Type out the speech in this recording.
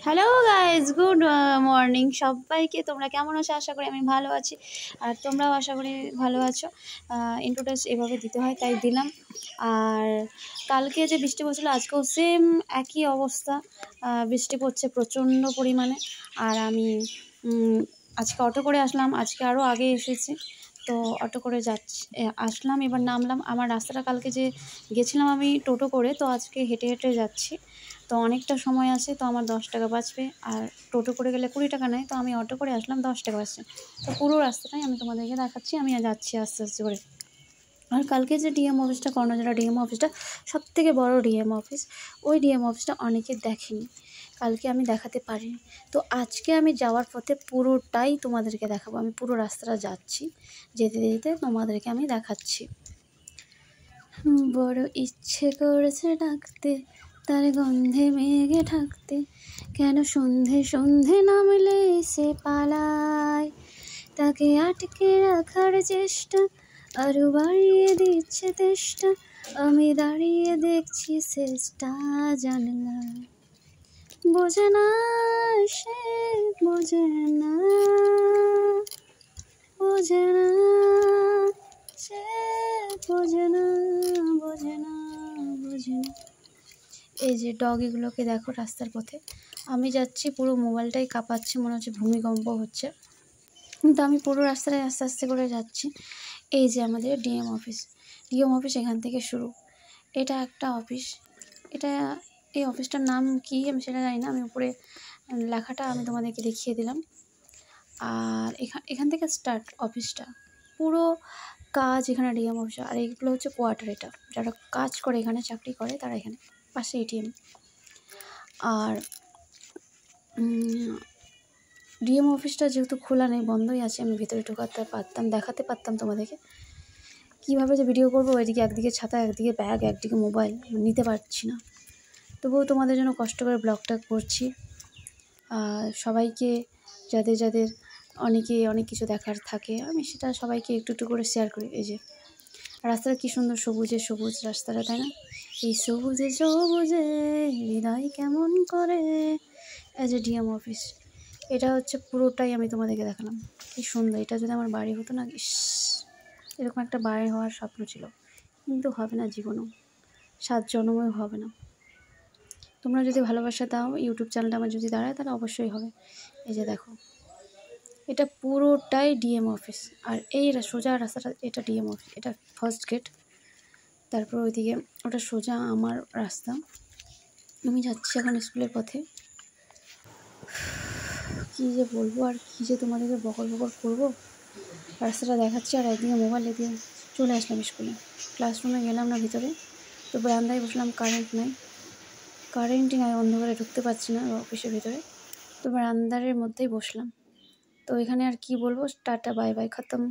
Hello guys, good morning সবাইকে। তোমরা কেমন আছো? আশা করি আমি ভালো আছি, আর তোমরাও আশা করি ভালো আছো। ইন্ট্রোটা এভাবে দিতে হয়, তাই দিলাম। আর কালকে যে বৃষ্টি পড়ছিল, আজকেও সেম একই অবস্থা, বৃষ্টি পড়ছে প্রচণ্ড পরিমাণে। আর আমি আজকে অটো করে আসলাম, আজকে আরও আগে এসেছি, তো অটো করে আসলাম, এবার নামলাম। আমার রাস্তাটা কালকে যে গেছিলাম আমি টোটো করে, তো আজকে হেঁটে হেঁটে যাচ্ছি, তো অনেকটা সময় আছে, তো আমার 10 টাকা বাঁচবে। আর টোটো করে গেলে 20 টাকা নেয়, তো আমি অটো করে আসলাম, 10 টাকা বাঁচছে। তো পুরো রাস্তাটাই আমি তোমাদেরকে দেখাচ্ছি, আমি যাচ্ছি আস্তে আস্তে করে। আর কালকে যে ডিএম অফিসটা, কর্ণজোড়া ডিএম অফিসটা সবথেকে বড় ডিএম অফিস, ওই ডিএম অফিসটা অনেকে দেখেনি, কালকে আমি দেখাতে পারিনি। তো আজকে আমি যাওয়ার পথে পুরোটাই তোমাদেরকে দেখাবো। আমি পুরো রাস্তাটা যাচ্ছি, যেতে যেতে তোমাদেরকে আমি দেখাচ্ছি। বড় ইচ্ছে করেছে ডাকতে, তার গন্ধে মেঘে ঢাকতে, কেন সন্ধে সন্ধে নামলে সে পালায়, তাকে আটকে রাখার চেষ্টা আরো বাড়িয়ে দিচ্ছে তেষ্টা, আমি দাঁড়িয়ে দেখছি শেষটা জানলায়। বোঝে না সে, বোঝে না, বোঝে না সে, বোঝে না, বোঝে না, বোঝে না। এই যে ডগিগুলোকে দেখো রাস্তার পথে, আমি যাচ্ছি, পুরো মোবাইলটাই কাঁপাচ্ছে, মনে হচ্ছে ভূমিকম্প হচ্ছে, কিন্তু আমি পুরো রাস্তায় আস্তে আস্তে করে যাচ্ছি। এই যে আমাদের ডিএম অফিস এখান থেকে শুরু। এটা একটা অফিস, এই অফিসটার নাম কি আমি সেটা জানি না, আমি উপরে লেখাটা আমি তোমাদেরকে দেখিয়ে দিলাম। আর এখান থেকে স্টার্ট অফিসটা, পুরো কাজ এখানে ডিএম অফিস। আর এইগুলো হচ্ছে কোয়ার্টার, এটা যারা কাজ করে এখানে, চাকরি করে তারা এখানে, পাশে এটিএম। আর ডিএম অফিসটা যেহেতু খোলা নেই, বন্ধই আছে, আমি ভিতরে ঢোকাতে পারতাম, দেখাতে পারতাম তোমাদেরকে। কীভাবে যে ভিডিও করবো, ওইদিকে একদিকে ছাতা, একদিকে ব্যাগ, একদিকে মোবাইল, নিতে পারছি না, তবুও তোমাদের জন্য কষ্ট করে ব্লগটা করছি। সবাইকে, যাদের অনেক কিছু দেখার থাকে, আমি সেটা সবাইকে একটু একটু করে শেয়ার করি। এই যে রাস্তাটা কী সুন্দর, সবুজ রাস্তাটা, তাই না? এই সবুজে হৃদয় কেমন করে। এই যে ডিএম অফিস, এটা হচ্ছে পুরোটাই আমি তোমাদেরকে দেখালাম। কি সুন্দর, এটা যদি আমার বাড়ি হতো না, এরকম একটা বাড়ি হওয়ার স্বপ্ন ছিল, কিন্তু হবে না জীবনেও, 7 জন্মেও হবে না। তোমরা যদি ভালোবাসা দাও, ইউটিউব চ্যানেলটা আমার যদি দাঁড়ায়, তাহলে অবশ্যই হবে। এই যে দেখো, এটা পুরোটাই ডিএম অফিস। আর এই সোজা রাস্তাটা, এটা ডিএম অফিস, এটা ফার্স্ট গেট। তারপর ওইদিকে ওটা সোজা আমার রাস্তা, আমি যাচ্ছি এখন স্কুলের পথে। কী যে বলবো, আর কী যে তোমাদেরকে বকর করবো, রাস্তাটা দেখাচ্ছি, আর একদিকে মোবাইল দিয়ে চলে আসলাম স্কুলে। ক্লাসরুমে গেলাম না ভিতরে, তো বারান্দায় বসলাম, কারেন্টই নাই, অন্ধকারে ঢুকতে পারছি না অফিসের ভিতরে, তো বারান্দার মধ্যেই বসলাম। তো এখানে আর কি বলবো, টাটা বাই বাই, খতম।